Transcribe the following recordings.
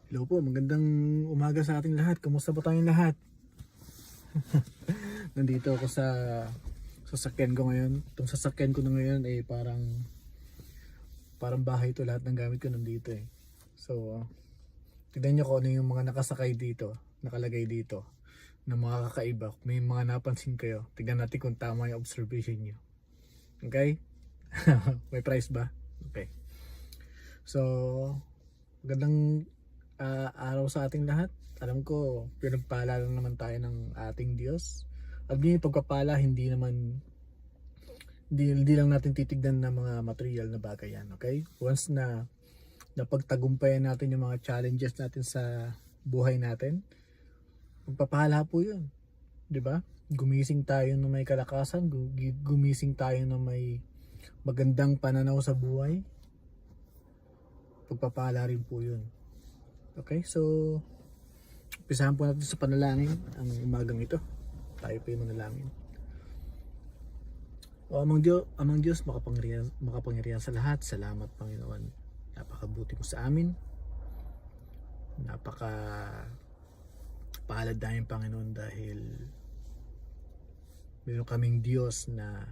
Hello po, magandang umaga sa ating lahat. Kamusta po tayong lahat? Nandito ako sa sasakyan ko ngayon. Itong sasakyan ko na ngayon ay parang bahay to. Lahat ng gamit ko nandito eh. So, tignan nyo kung ano yung mga nakasakay dito, nakalagay dito na mga kakaiba. May mga napansin kayo. Tignan natin kung tama yung observation nyo. Okay? May price ba? Okay. So, magandang araw sa ating lahat. Alam ko, pinagpala lang naman tayo ng ating Diyos. At yung pagpapala, hindi lang natin titignan ng mga material na bagay yan. Okay? Once na napagtagumpayan natin yung mga challenges natin sa buhay natin, pagpapala po yun. Diba? Gumising tayo na may kalakasan, gumising tayo na may magandang pananaw sa buhay. Pagpapala rin po yun. Okay, so umpisahan po natin sa panalangin ang umagang ito. Tayo po yung manalangin. O amang Diyos makapangyarihan sa lahat. Salamat Panginoon. Napakabuti mo sa amin. Napaka palad namin Panginoon dahil meron kaming Diyos na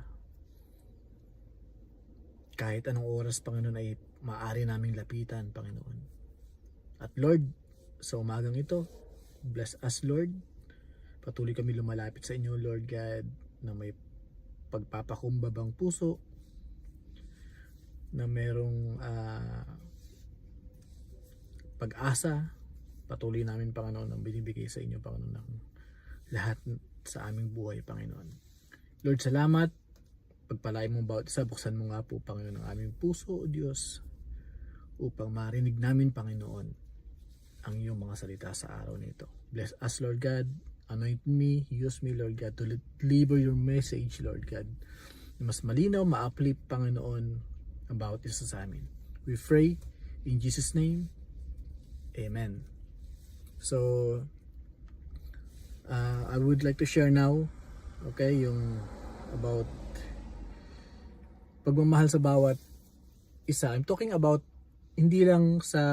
kahit anong oras Panginoon ay maaari naming lapitan Panginoon. At Lord, sa umagang ito, bless us Lord. Patuloy kami lumalapit sa inyo Lord God na may pagpapakumbabang puso, na merong pag-asa. Patuloy namin Panginoon ang binibigay sa inyo Panginoon ng lahat sa aming buhay Panginoon. Lord, salamat. Pagpalain mo bawat isa, buksan mo nga po Panginoon ang aming puso o Diyos upang marinig namin Panginoon ang iyong mga salita sa araw nito. Bless us Lord God. Anoint me, use me Lord God to deliver your message Lord God. Mas malinaw, ma-uplift Panginoon ang bawat isa sa amin. We pray in Jesus name. Amen. So I would like to share now, okay, yung about pagmamahal sa bawat isa. I'm talking about hindi lang sa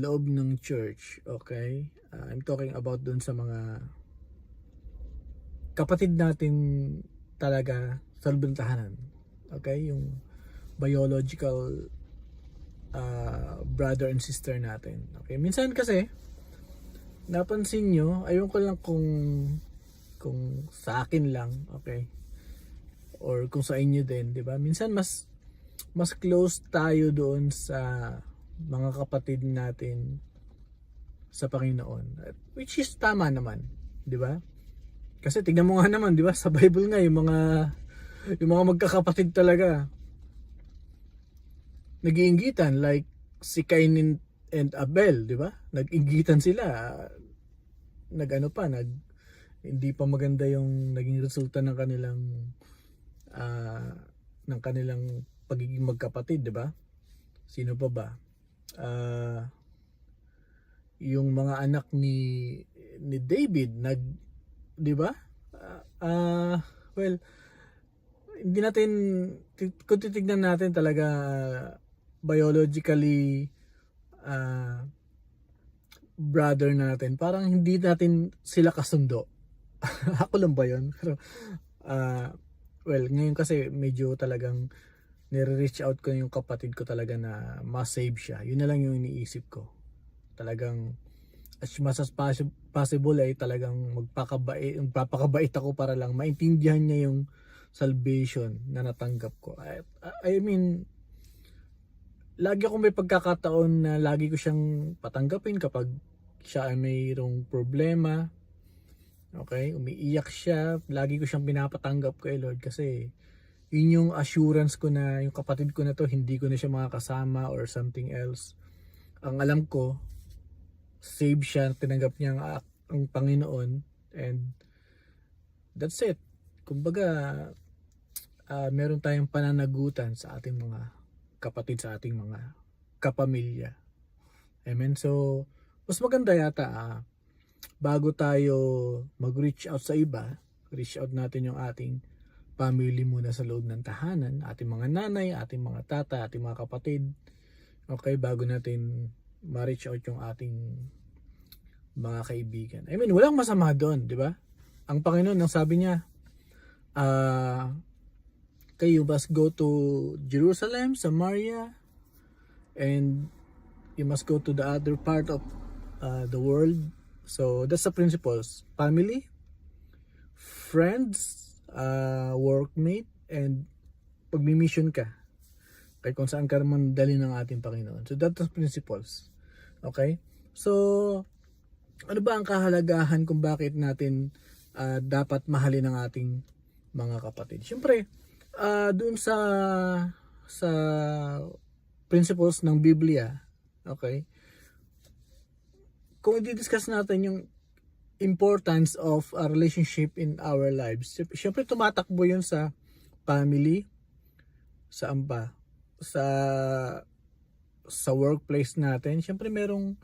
loob ng church, okay? I'm talking about dun sa mga kapatid natin talaga sa loob ng tahanan, okay? Yung biological brother and sister natin, okay? Minsan kasi napansin nyo, ayun ko lang kung sa akin lang, okay? Or kung sa inyo din, di ba? Minsan mas close tayo doon sa mga kapatid natin sa Panginoon, which is tama naman, di ba? Kasi tignan mo nga naman, di ba, sa Bible nga yung mga magkakapatid talaga nag-iinggitan, like si Cain and Abel, di ba? Nag-inggitan sila, hindi pa maganda yung naging resulta ng kanilang pagiging magkapatid, di ba? Sino pa ba? Yung mga anak ni David, di ba? Well, hindi natin, kung titignan natin talaga biologically brother natin, parang hindi natin sila kasundo. Ako lang ba yun? Pero well, ngayon kasi medyo talagang nire-reach out ko yung kapatid ko talaga na ma-save siya. Yun na lang yung iniisip ko. Talagang as much as possible ay talagang magpapakabait ako para lang maintindihan niya yung salvation na natanggap ko. I mean, lagi akong may pagkakataon na lagi ko siyang patanggapin kapag siya ay mayroong problema. Okay? Umiiyak siya. Lagi ko siyang pinapatanggap kay Lord kasi yun yung assurance ko na yung kapatid ko na to, hindi ko na siya makakasama or something else. Ang alam ko, save siya, tinanggap niya ang Panginoon, and that's it. Kumbaga, meron tayong pananagutan sa ating mga kapatid, sa ating mga kapamilya. Amen? So, mas maganda yata, bago tayo mag-reach out sa iba, reach out natin yung ating family muna sa loob ng tahanan, ating mga nanay, ating mga tata, ating mga kapatid, Okay, bago natin ma-reach out yung ating mga kaibigan. I mean, walang masama doon, di ba? Ang Panginoon, ang sabi niya, you must go to Jerusalem, Samaria, and you must go to the other part of the world. So that's the principles: family, friends, workmate, and pagmi-mission ka kay kung saan ka naman dali ng ating Panginoon. So that's the principles. Okay? So ano ba ang kahalagahan kung bakit natin dapat mahalin ang ating mga kapatid? Siyempre, doon sa principles ng Biblia, okay? Kung i-discuss natin yung importance of a relationship in our lives, siyempre tumatakbo yun sa family, saan ba? Sa workplace natin. Siyempre merong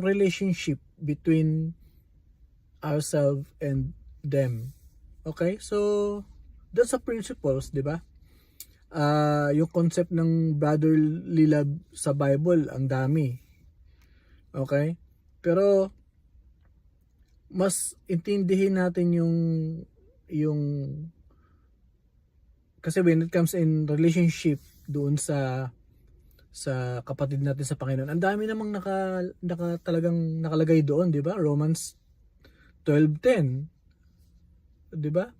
relationship between ourselves and them. Okay? So, that's the principles, di ba? Yung concept ng brotherly love sa Bible, ang dami. Okay? Pero, mas intindihin natin yung kasi when it comes in relationship doon sa kapatid natin sa Panginoon, ang dami namang talagang nakalagay doon, di ba? Romans 12:10, di ba?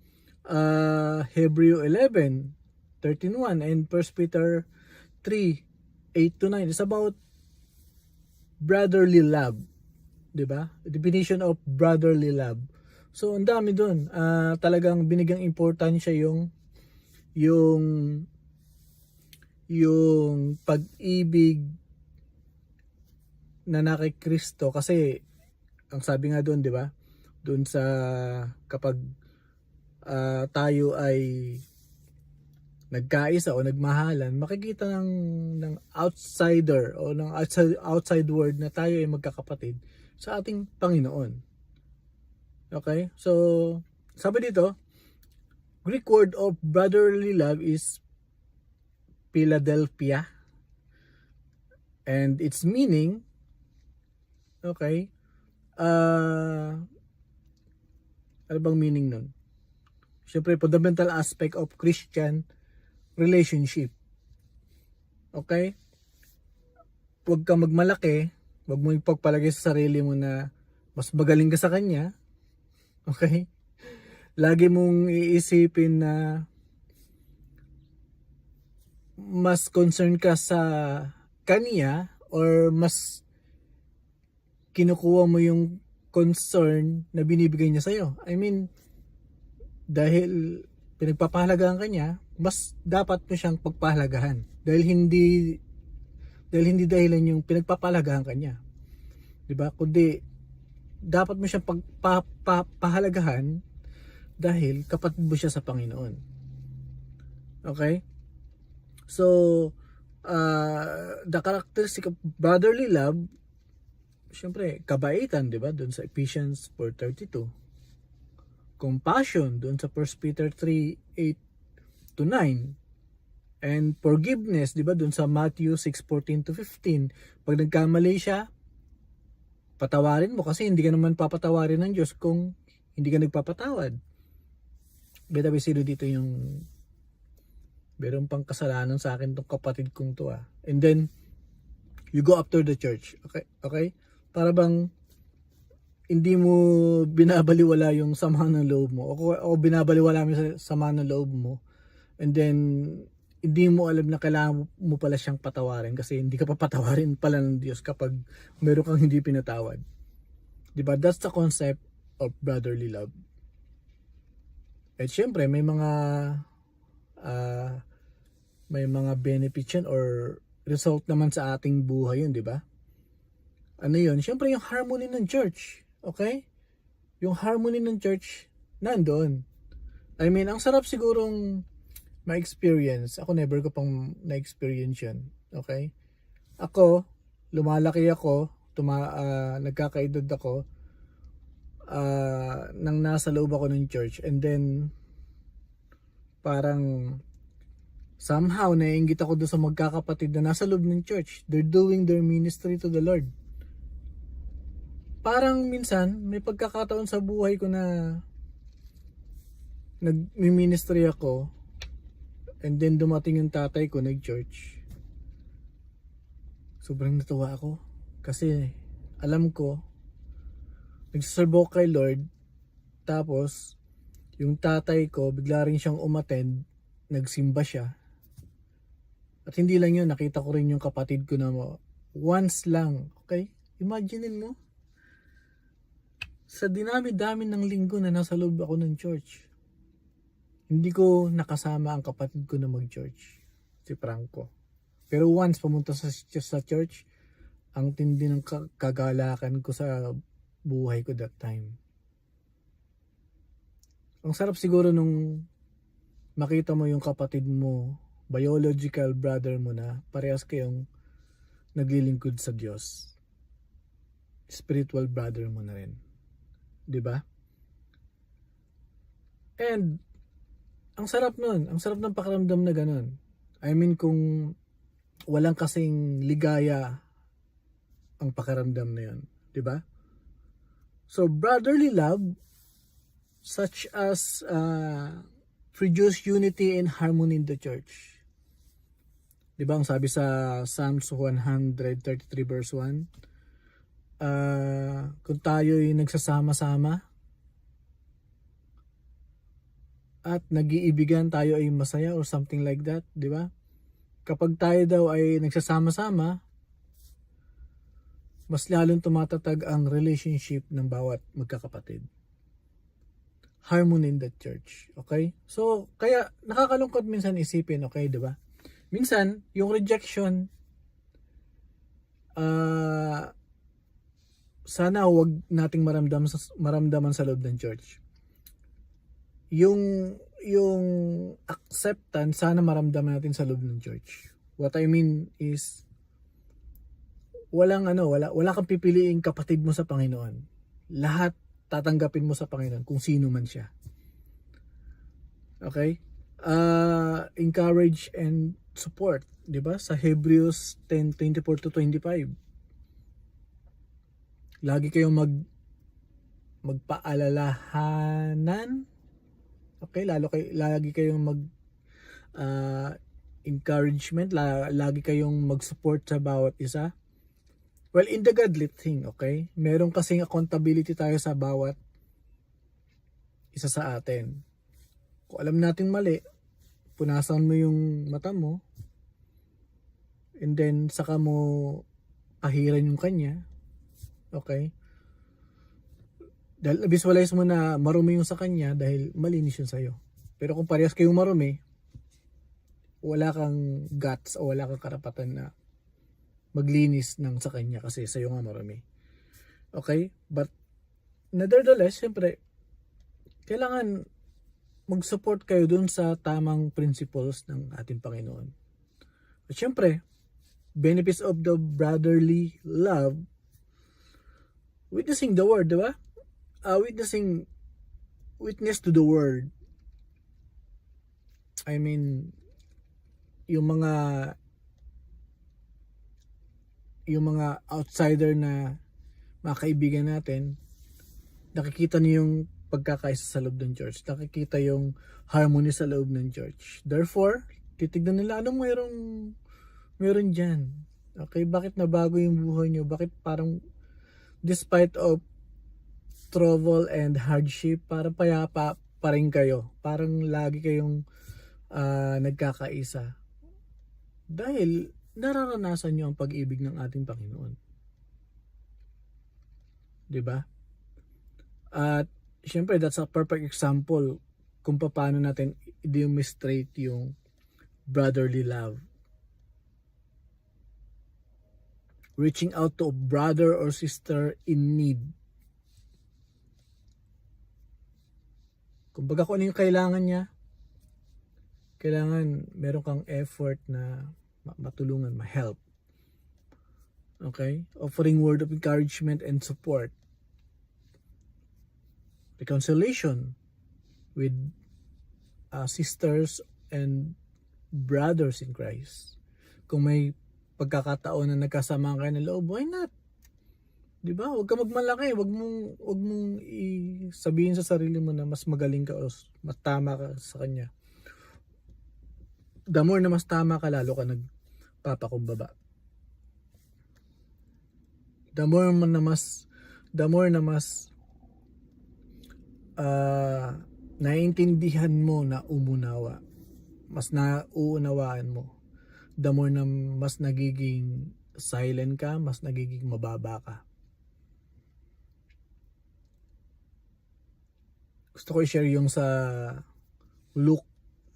Hebrew 11:13-1 and 1 Peter 3:8-9. It's about brotherly love, di ba? Definition of brotherly love. So ang dami doon. Talagang binigyang importansya yung pag-ibig na kay Kristo, kasi ang sabi nga doon, di ba? Doon sa kapag tayo ay nagkaisa o nagmahalan, makikita ng outsider o ng outside world na tayo ay magkakapatid sa ating Panginoon. Okay? So, sabi dito, Greek word of brotherly love is Philadelphia, and its meaning, okay, ano bang meaning nun? Siyempre, fundamental aspect of Christian relationship. Okay? Huwag kang magmalaki, huwag mo ipagpalagay sa sarili mo na mas magaling ka sa kanya. Okay? Lagi mong iisipin na mas concerned ka sa kanya or mas kinukuha mo yung concern na binibigay niya sa'yo. I mean, dahil pinagpapahalagahan ka niya, mas dapat mo siyang pagpahalagahan. Dahil hindi dahilan yung pinagpapahalagahan ka niya. Diba? Kundi, dapat mo siyang pagpahalagahan dahil kapatid mo siya sa Panginoon. Okay? So, the characteristic of brotherly love, syempre, kabaitan, di ba? Doon sa Ephesians 4:32. Compassion, doon sa 1 Peter 3:8-9. And forgiveness, di ba? Doon sa Matthew 6:14-15. Pag nagkamali siya, patawarin mo kasi hindi ka naman papatawarin ng Diyos kung hindi ka nagpapatawad. Betabi, sino dito yung meron pang kasalanan sa akin tong kapatid kong to And then you go after the church. Okay? Para bang hindi mo binabaliwala yung sama ng loob mo o binabaliwala mo sa sama ng loob mo, and then hindi mo alam na kailangan mo pala siyang patawarin kasi hindi ka papatawarin pala ng Diyos kapag meron kang hindi pinatawad. Diba? That's the concept of brotherly love. At syempre may mga benefits yan or result naman sa ating buhay yun, di ba? Ano yun? Syempre yung harmony ng church. Okay? Yung harmony ng church nandoon. I mean, ang sarap sigurong ma-experience. Ako never ko pang na-experience yun. Okay? Ako, lumalaki ako, nagkakaedad ako, nang nasa loob ako ng church, and then parang somehow naiinggit ako doon sa magkakapatid na nasa loob ng church. They're doing their ministry to the Lord. Parang minsan may pagkakataon sa buhay ko na nag-ministry ako, and then dumating yung tatay ko nag-church. Sobrang natuwa ako kasi alam ko nagsaserve ako kay Lord, tapos yung tatay ko bigla rin siyang umattend, nagsimba siya. At hindi lang yun, nakita ko rin yung kapatid ko na once lang. Okay? Imaginein mo, sa dinami-dami ng linggo na nasa loob ako ng church, hindi ko nakasama ang kapatid ko na mag-church, si Franco. Pero once pumunta sa church, ang tindi ng kagalakan ko sa buhay ko that time. Ang sarap siguro nung makita mo yung kapatid mo, biological brother mo na parehas kayong naglilingkod sa Diyos. Spiritual brother mo na rin. 'Di ba? And ang sarap nun. Ang sarap ng pakiramdam na ganun. I mean, kung walang kasing ligaya ang pakiramdam na yun. 'Di ba? So, brotherly love, such as produce unity and harmony in the church. 'Di ba ang sabi sa Psalms 133 verse 1? Kung tayo'y nagsasama-sama at nag-iibigan, tayo ay masaya or something like that, 'di ba? Kapag tayo daw ay nagsasama-sama, mas lalong tumatatag ang relationship ng bawat magkakapatid. Harmony in the church, okay? So, kaya nakakalungkot minsan isipin, okay, 'di ba? Minsan, yung rejection, sana wag nating maramdaman sa loob ng church. Yung acceptance, sana maramdaman natin sa loob ng church. What I mean is, wala kang pipiliing kapatid mo sa Panginoon. Lahat tatanggapin mo sa Panginoon kung sino man siya. Okay? Encourage and support, 'di ba? Sa Hebrews 10:24 to 25. Lagi kayong magpaalalahanan. Okay, lagi kayong encouragement, lagi kayong mag-support sa bawat isa. Well, in the godly thing, okay? Meron kasing accountability tayo sa bawat isa sa atin. Kung alam natin mali, punasan mo yung mata mo, and then saka mo pahiran yung kanya. Okay? Dahil visualize mo na marumi yung sa kanya dahil malinis yun sa'yo. Pero kung parehas kayong marumi, wala kang guts o wala kang karapatan na maglinis ng sa kanya kasi sa'yo nga marumi. Okay? But nevertheless, syempre, kailangan mag-support kayo dun sa tamang principles ng ating Panginoon. At syempre, benefits of the brotherly love, witnessing the word, di ba? Witness to the word. I mean, yung mga outsider na mga kaibigan natin, nakikita niyo yung pagkakaisa sa loob ng church. Nakikita yung harmony sa loob ng church. Therefore, titignan nila, anong meron dyan? Okay, bakit nabago yung buhay niyo? Bakit parang despite of trouble and hardship, parang payapa pa rin kayo. Parang lagi kayong nagkakaisa. Dahil nararanasan nyo ang pag-ibig ng ating Panginoon. Diba? At syempre, that's a perfect example kung paano natin i-demonstrate yung brotherly love. Reaching out to a brother or sister in need. Kumbaga kung ano yung kailangan niya, kailangan meron kang effort na matulungan, ma-help. Okay? Offering word of encouragement and support. Reconciliation with sisters and brothers in Christ. Kung may pagkakataon na nagkasamaan kayo ng loob, why not? 'Di ba? Huwag ka magmalaki, wag mong sabihin sa sarili mo na mas magaling ka o mas tama ka sa kanya. The more na mas tama ka, lalo ka nagpapakumbaba. The more na mas naiintindihan mo na umunawa, mas nauunawaan mo, the more na mas nagiging silent ka, mas nagiging mababa ka. Gusto ko i-share yung sa Luke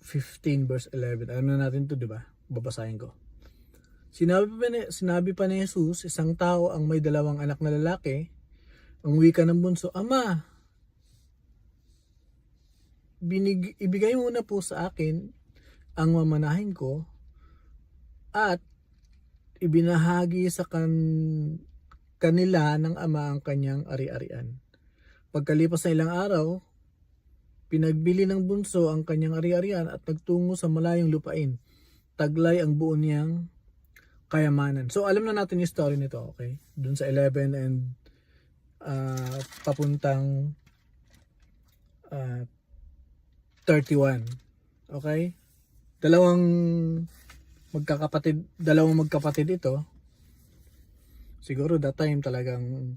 15 verse 11. Alam na natin to, di ba? Babasahin ko. Sinabi pa ni Jesus, isang tao ang may 2 anak na lalaki. Ang wika ng bunso, Ama, ibigay mo na po sa akin ang mamanahin ko at ibinahagi sa kanila ng ama ang kanyang ari-arian. Pagkalipas ng ilang araw, pinagbili ng bunso ang kanyang ari-arian at nagtungo sa malayong lupain. Taglay ang buo niyang kayamanan. So alam na natin yung story nito, okay? Dun sa 11 and papuntang 31. Okay? Dalawang magkapatid ito. Siguro that time talagang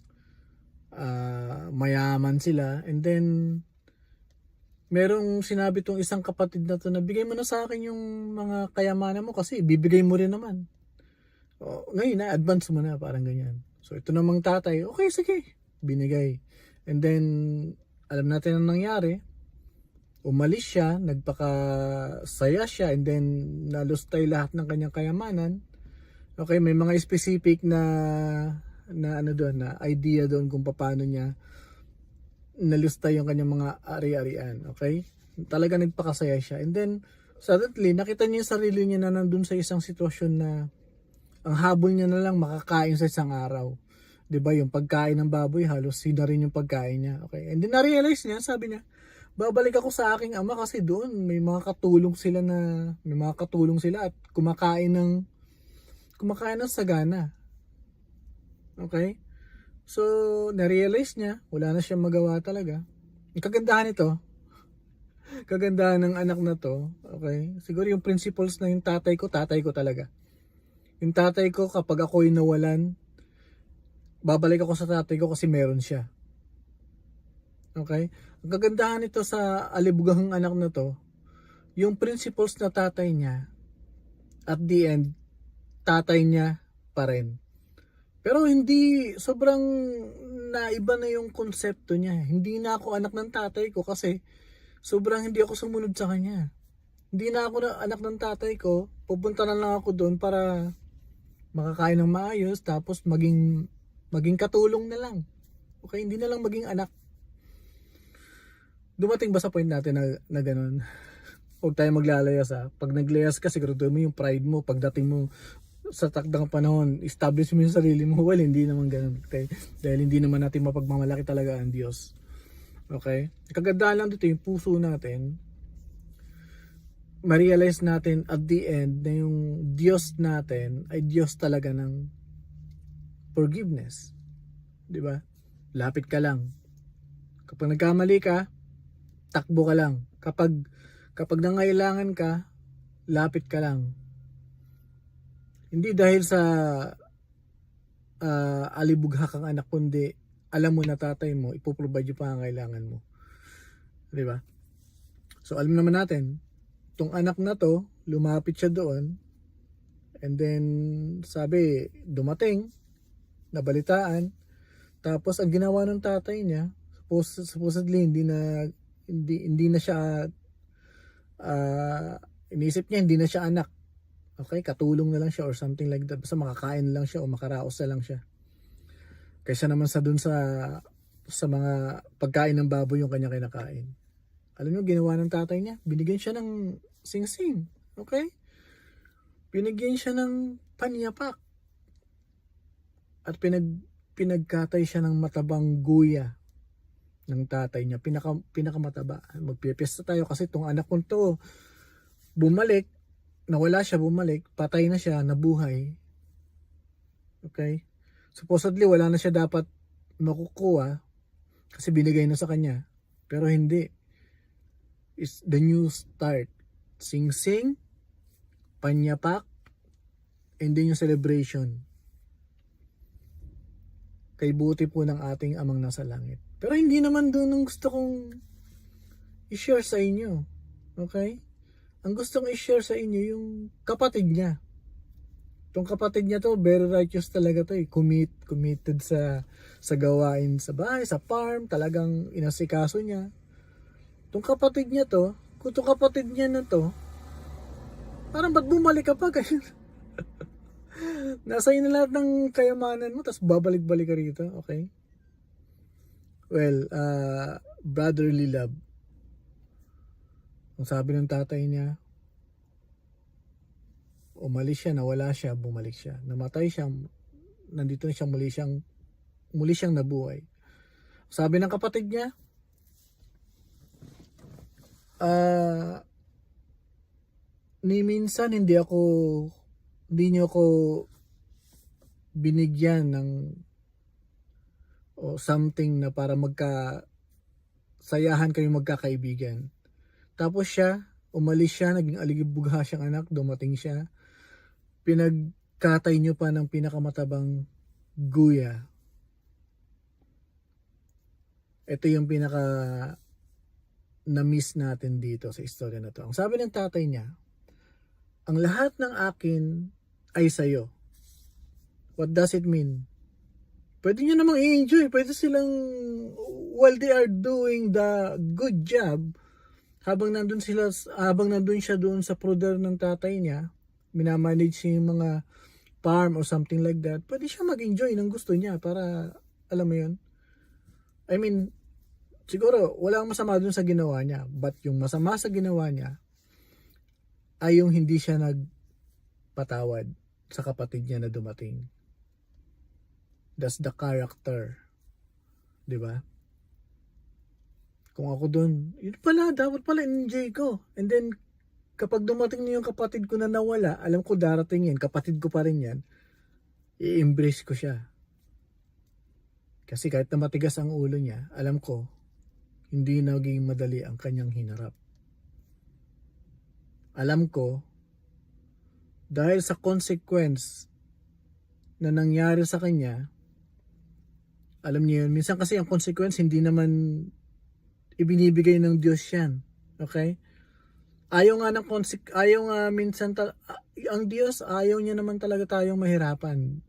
mayaman sila, and then merong sinabi tong isang kapatid na to na bigay mo na sa akin yung mga kayamanan mo kasi bibigay mo rin naman. Ngayon na advance mo na, parang ganyan. So ito namang tatay, okay sige, binigay. And then alam natin ang nangyari. Umalis siya, nagpakasaya siya, and then nalustay lahat ng kanyang kayamanan. Okay, may mga specific na ano doon, na idea doon kung paano niya nalustay yung kanyang mga ari-arian. Okay? Talaga nagpakasaya siya. And then suddenly nakita niya yung sarili niya na nandun sa isang sitwasyon na ang habol niya na lang makakain sa isang araw. 'Di ba? Yung pagkain ng baboy halos yun na rin yung pagkain niya. Okay? And then na-realize niya, sabi niya, babalik ako sa aking ama kasi doon may mga katulong sila at kumakain ng sagana. Okay? So, na-realize niya, wala na siyang magawa talaga. Ang kagandahan ng anak na to, okay? Siguro yung principles na yung tatay ko talaga. Yung tatay ko, kapag ako'y nawalan, babalik ako sa tatay ko kasi meron siya. Okay? Ang kagandahan nito sa alibughang anak na to, yung principles na tatay niya, at the end, tatay niya pa rin. Pero hindi, sobrang naiba na yung konsepto niya. Hindi na ako anak ng tatay ko kasi sobrang hindi ako sumunod sa kanya. Hindi na ako anak ng tatay ko, pupunta na lang ako doon para makakain ng maayos, tapos maging katulong na lang. Okay, hindi na lang maging anak. Dumating ba sa point natin na ganun? Huwag tayo maglalayas ha. Pag naglayas ka, siguro mo yung pride mo, pagdating mo sa takdang panahon, establish mo yung sarili mo. Well, hindi naman ganun. Okay? Dahil hindi naman natin mapagmamalaki talaga ang Diyos. Okay? Kagandahan lang dito yung puso natin. Ma-realize natin at the end na yung Diyos natin ay Diyos talaga ng forgiveness. Diba? Lapit ka lang. Kapag nagkamali ka, takbo ka lang. Kapag nangailangan ka, lapit ka lang. Hindi dahil sa alibugha kang anak, kundi alam mo na tatay mo, ipoprovide yung pangangailangan mo. Diba? So alam naman natin, tong anak na to, lumapit siya doon, and then sabi, dumating, nabalitaan, tapos ang ginawa ng tatay niya, supposedly hindi na siya iniisip niya hindi na siya anak. Okay, katulong na lang siya or something like that. Basta makakain lang siya o makaraos na lang siya. Kaysa naman sa dun sa mga pagkain ng baboy yung kanya kinakain. Alam niyo ginawa ng tatay niya? Binigyan siya ng sing-sing. Okay? Binigyan siya ng panyapak. At pinagkatay siya ng matabang guya ng tatay niya. Pinakamataba. Magpipiesta tayo kasi itong anak ko to bumalik. nawala siya, bumalik, patay na siya, nabuhay. Okay? Supposedly, wala na siya dapat makukuha kasi binigay na sa kanya. Pero hindi. It's the new start. Sing-sing, panyapak, and then yung celebration. Kay buti po ng ating amang nasa langit. Pero hindi naman doon ang gusto kong i-share sa inyo. Okay? Ang gustong i-share sa inyo yung kapatid niya. Itong kapatid niya to, very righteous talaga to eh. Committed sa gawain sa bahay, sa farm, talagang inasikaso niya. Itong kapatid niya to, kung itong kapatid niya na to, parang ba't bumalik ka pa? Nasa iyo na lahat ng kayamanan mo, tapos babalik-balik ka rito, okay? Well, brotherly love. Ang sabi ng tatay niya, umalis siya, nawala siya, bumalik siya. Namatay siya, nandito na siya, muli siyang nabuhay. Sabi ng kapatid niya, ni minsan hindi niyo ako binigyan ng something na para sayahan kayo magkakaibigan. Tapos siya, umalis siya, naging aligibugha siyang anak, dumating siya. Pinagkatay niyo pa ng pinakamatabang guya. Ito yung pinaka na-miss natin dito sa istorya na to. Ang sabi ng tatay niya, ang lahat ng akin ay sa'yo. What does it mean? Pwede nyo namang i-enjoy. Pwede silang, while they are doing the good job, habang nandun siya doon sa pruder ng tatay niya, minamanage niya yung mga farm or something like that, pwede siya mag-enjoy ng gusto niya para, alam mo yun? I mean, siguro, walang masama dun sa ginawa niya. But yung masama sa ginawa niya, ay yung hindi siya nagpatawad sa kapatid niya na dumating. That's the character. Diba? Kung ako dun, yun pala, dapat pala enjoy ko. And then, kapag dumating na yung kapatid ko na nawala, alam ko darating yan, kapatid ko pa rin yan, i-embrace ko siya. Kasi kahit na matigas ang ulo niya, alam ko, hindi naging madali ang kanyang hinarap. Alam ko, dahil sa consequence na nangyari sa kanya, alam niyo yun, minsan kasi ang consequence hindi naman ibinibigay ng Diyos yan. Okay? Ayaw nga minsan ang Diyos, ayaw niya naman talaga tayong mahirapan.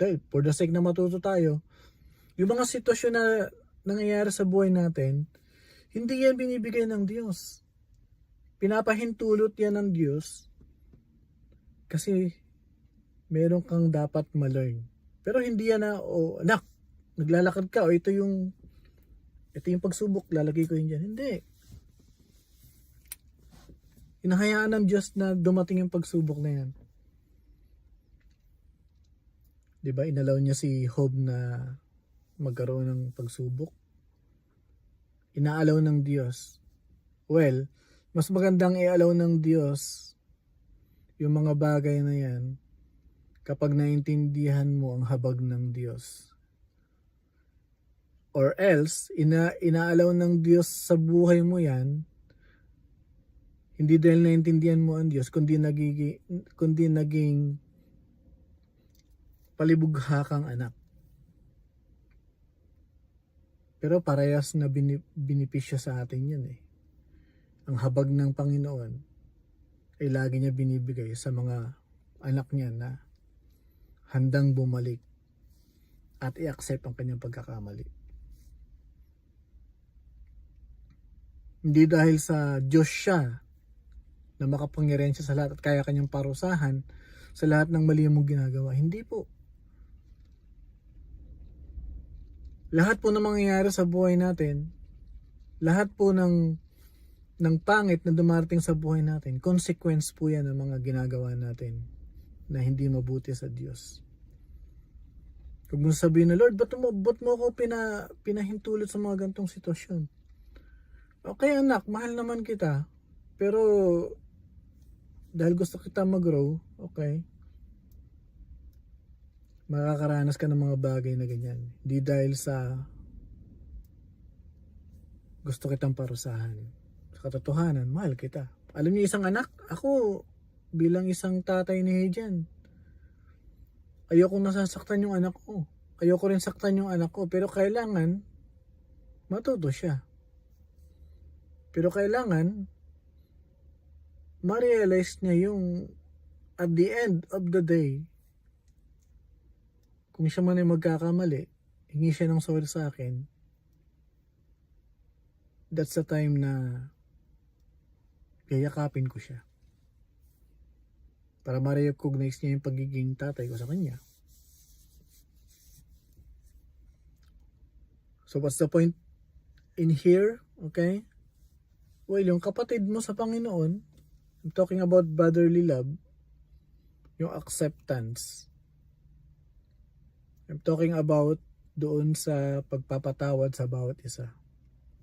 Dahil for the sake na matuto tayo, yung mga sitwasyon na nangyayari sa buhay natin, hindi yan binibigay ng Diyos. Pinapahintulot yan ng Diyos kasi meron kang dapat ma-learn. Pero hindi yan na, anak, naglalakad ka, ito yung pagsubok, lalagay ko yun dyan. Hindi. Hinahayaan ng Diyos na dumating yung pagsubok na yan. Diba, inalaw niya si Job na magkaroon ng pagsubok. Inaalaw ng Diyos. Well, mas magandang i-alaw ng Diyos yung mga bagay na yan kapag naintindihan mo ang habag ng Diyos. Or else, inaalaw ng Diyos sa buhay mo yan, hindi dahil naintindihan mo ang Diyos, kundi naging palibugha kang anak. Pero parehas na binipisyo sa atin yun eh. Ang habag ng Panginoon ay lagi niya binibigay sa mga anak niya na handang bumalik at i-accept ang kanyang pagkakamali. Hindi dahil sa Diyos siya na makapangyarihan siya sa lahat at kaya kanyang parusahan sa lahat ng mali mong ginagawa. Hindi po. Lahat po ng mangyayari sa buhay natin, lahat po ng pangit na dumarating sa buhay natin, consequence po yan ng mga ginagawa natin na hindi mabuti sa Diyos. Huwag mo sabihin na, Lord, ba't mo ako pinahintulot sa mga gantong sitwasyon? Okay anak, mahal naman kita, pero dahil gusto kita mag-grow, okay, makakaranas ka ng mga bagay na ganyan. Hindi dahil sa gusto kitang parusahan. Sa katotohanan, mahal kita. Alam niyo, isang anak, ako bilang isang tatay ni Hejan, ayokong nasasaktan yung anak ko. Ayoko rin saktan yung anak ko, pero kailangan matuto siya. Pero kailangan ma-realize niya yung at the end of the day, kung siya man ay magkakamali, hingi siya ng sorry sa akin, that's the time na yayakapin ko siya. Para ma-recognize niya yung pagiging tatay ko sa kanya. So what's the point in here? Okay? Well, yung kapatid mo sa Panginoon, I'm talking about brotherly love, yung acceptance. I'm talking about doon sa pagpapatawad sa bawat isa.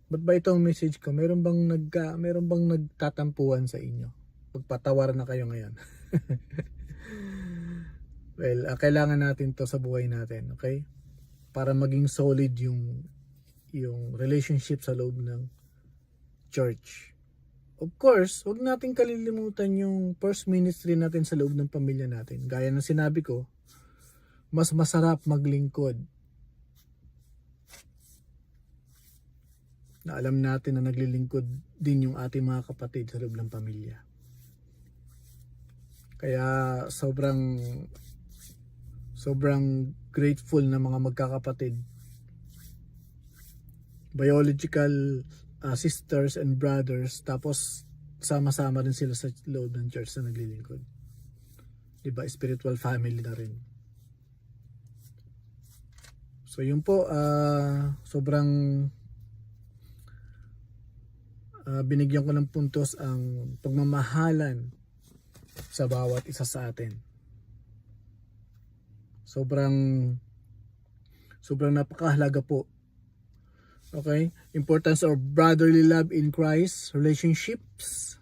Ba't ba itong message ko? Meron bang nagtatampuhan sa inyo? Pagpatawaran na kayo ngayon. Well, kailangan natin to sa buhay natin, okay? Para maging solid yung relationship sa loob ng church. Of course, huwag natin kalilimutan yung first ministry natin sa loob ng pamilya natin. Gaya ng sinabi ko, mas masarap maglingkod na alam natin na naglilingkod din yung ating mga kapatid sa loob ng pamilya. Kaya sobrang grateful na mga magkakapatid, biological sisters and brothers, tapos sama-sama rin sila sa loob ng church na naglilingkod. Diba? Spiritual family na rin. So yun po, sobrang binigyan ko ng puntos ang pagmamahalan sa bawat isa sa atin. Sobrang napakahalaga po. Okay? Importance of brotherly love in Christ, relationships.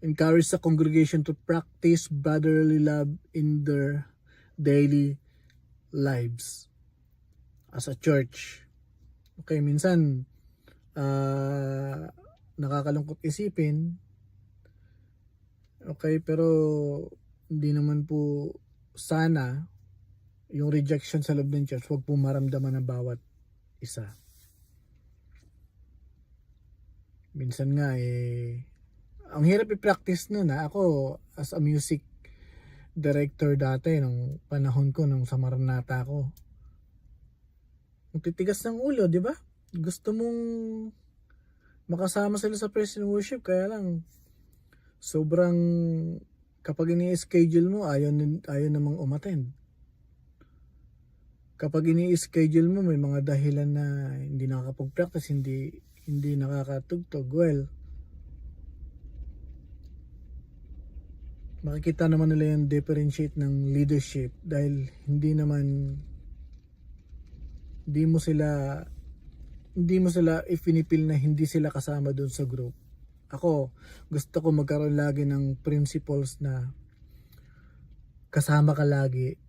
Encourage the congregation to practice brotherly love in their daily lives as a church. Okay, minsan nakakalungkot isipin. Okay, pero hindi naman po sana yung rejection sa loob ng church, wag po maramdaman ng bawat isa. Minsan nga ang hirap i-practice nun. Ako as a music director dati nung panahon ko, nung sa Maranata ko, ang titigas ng ulo, di ba? Gusto mong makasama sila sa praise and worship, kaya lang sobrang kapag ini-schedule mo, ayaw namang umattend. Kapag ini-schedule mo, may mga dahilan na hindi nakakapag-practice, hindi nakakatugtog. Well, makikita naman nila yung differentiate ng leadership dahil hindi mo sila ifinipil na hindi sila kasama doon sa group. Ako, gusto ko magkaroon lagi ng principles na kasama ka lagi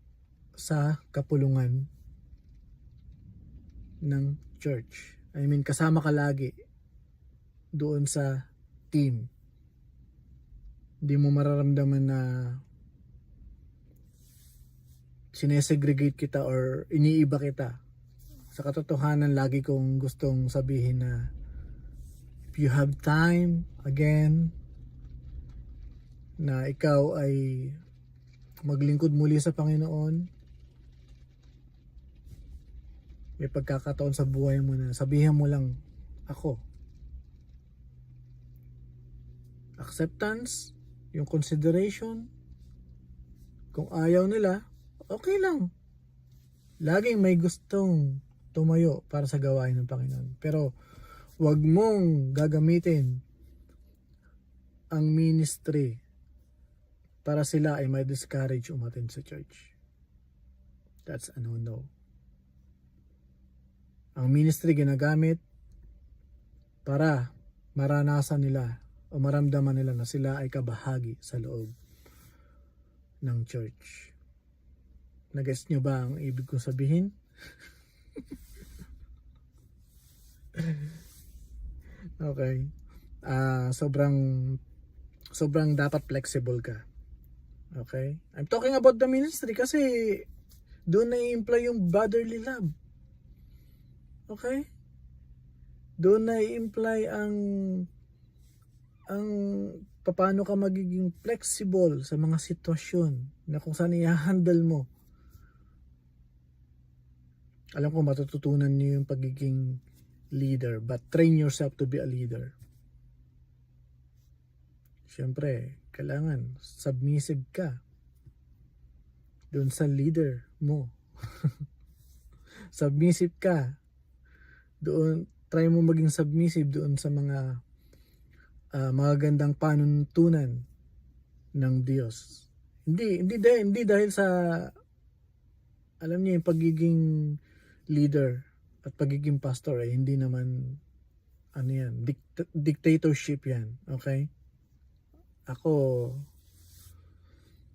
sa kapulungan ng church. I mean, kasama ka lagi doon sa team. Hindi mo mararamdaman na sinesegregate kita or iniiba kita. Sa katotohanan, lagi kong gustong sabihin na if you have time, again, na ikaw ay maglingkod muli sa Panginoon, may pagkakataon sa buhay mo na sabihin mo lang, ako. Acceptance, yung consideration, kung ayaw nila, okay lang. Laging may gustong tumayo para sa gawain ng Panginoon. Pero wag mong gagamitin ang ministry para sila ay may discourage umattend sa church. That's a no-no. Ang ministry ginagamit para maranasan nila o maramdaman nila na sila ay kabahagi sa loob ng church. Nagets nyo ba ang ibig kong sabihin? Okay. Sobrang dapat flexible ka. Okay? I'm talking about the ministry kasi doon na-i-imply yung brotherly love. Okay? Doon na-i-imply ang paano ka magiging flexible sa mga sitwasyon na kung saan i-handle mo. Alam ko matututunan niyo yung pagiging leader, but train yourself to be a leader. Siyempre, kailangan submissive ka doon sa leader mo. Submissive ka doon, try mo maging submissive doon sa mga magagandang panuntunan ng Diyos. Hindi dahil sa, alam niyo, yung pagiging leader at pagiging pastor ay hindi naman ano yan, dictatorship yan, okay? Ako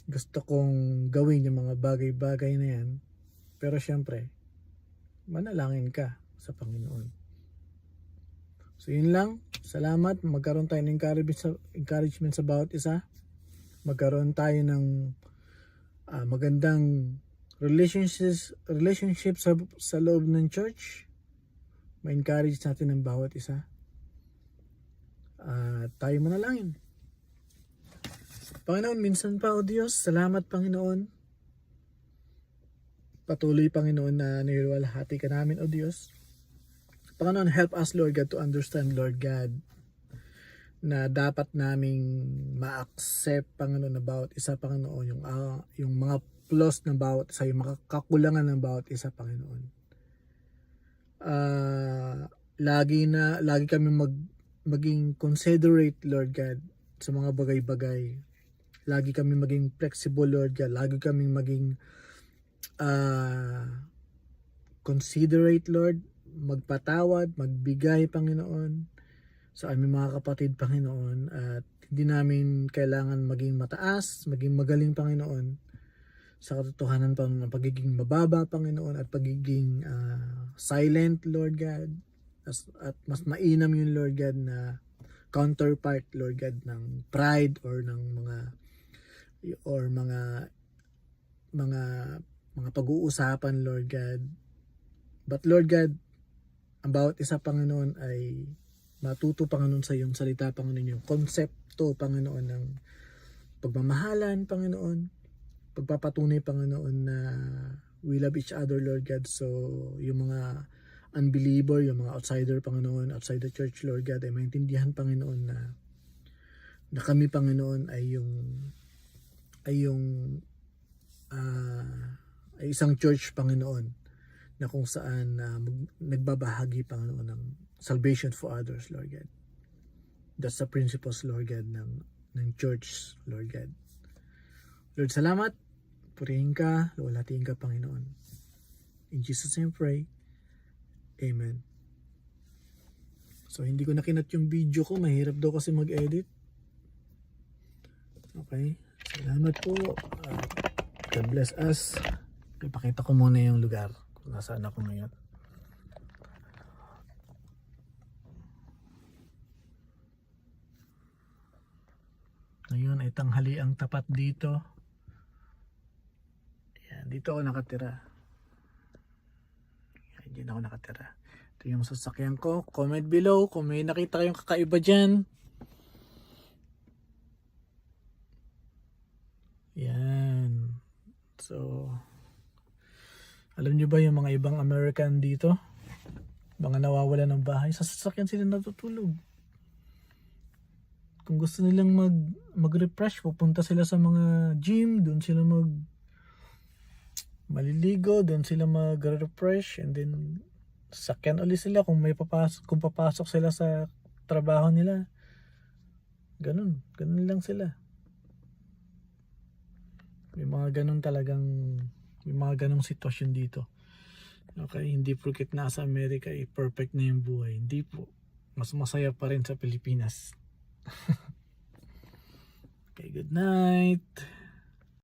gusto kong gawin yung mga bagay-bagay na yan, pero syempre manalangin ka sa Panginoon. So yun lang, salamat, magkaroon tayo ng encouragement sa bawat isa, magkaroon tayo ng magandang relationship sa loob ng church, ma-encourage natin ang bawat isa, tayo manalangin. Panginoon, minsan pa, O Diyos, salamat Panginoon. Patuloy Panginoon na niluwalhati ka namin, O Diyos. Panginoon, help us, Lord God, to understand, Lord God, na dapat naming ma-accept, Panginoon, na bawat isa, Panginoon, yung mga flaws ng bawat isa, yung mga kakulangan ng bawat isa, Panginoon. Lagi kami maging considerate, Lord God, sa mga bagay-bagay. Lagi kami maging flexible, Lord God. Lagi kami maging considerate, Lord. Magpatawad, magbigay, Panginoon, sa aming mga kapatid, Panginoon. At hindi namin kailangan maging mataas, maging magaling, Panginoon. Sa katotohanan, Panginoon, pagiging mababa, Panginoon, at pagiging silent, Lord God. At mas mainam yun, Lord God, na counterpart, Lord God, ng pride or ng mga pag-uusapan, Lord God. But Lord God, ang bawat isa, Panginoon, ay matuto, Panginoon, sa iyong salita, Panginoon, yung konsepto, Panginoon, ng pagmamahalan, Panginoon, pagpapatunay, Panginoon, na we love each other, Lord God. So yung mga unbeliever, yung mga outsider, Panginoon, outside the church, Lord God, ay maintindihan, Panginoon, na kami, Panginoon, ay isang church, Panginoon, na kung saan nagbabahagi, Panginoon, ng salvation for others, Lord God. That's the principles, Lord God, ng church, Lord God. Lord, salamat. Purihin ka, luwalhatiin ka, Panginoon. In Jesus' name pray. Amen. So, hindi ko nakinat yung video ko. Mahirap daw kasi mag-edit. Okay. Salamat po. God bless us. Ipakita ko muna yung lugar kung nasaan ako ngayon. Ngayon ay tanghali ang tapat dito. Yan, dito ako nakatira. Yan, dito ako nakatira. Ito yung sasakyan ko. Comment below kung may nakita kayong kakaiba dyan. Yan. So, alam nyo ba yung mga ibang American dito? Mga nawawala ng bahay. Sa sasakyan sila natutulog. Kung gusto nilang mag-refresh, pupunta sila sa mga gym, doon sila maliligo, doon sila mag-refresh, and then sasakyan ulit sila kung papasok sila sa trabaho nila. Ganun lang sila. May mga ganong sitwasyon dito. Okay, hindi porket nasa Amerika perfect na yung buhay. Hindi po. Mas masaya pa rin sa Pilipinas. Okay, good night.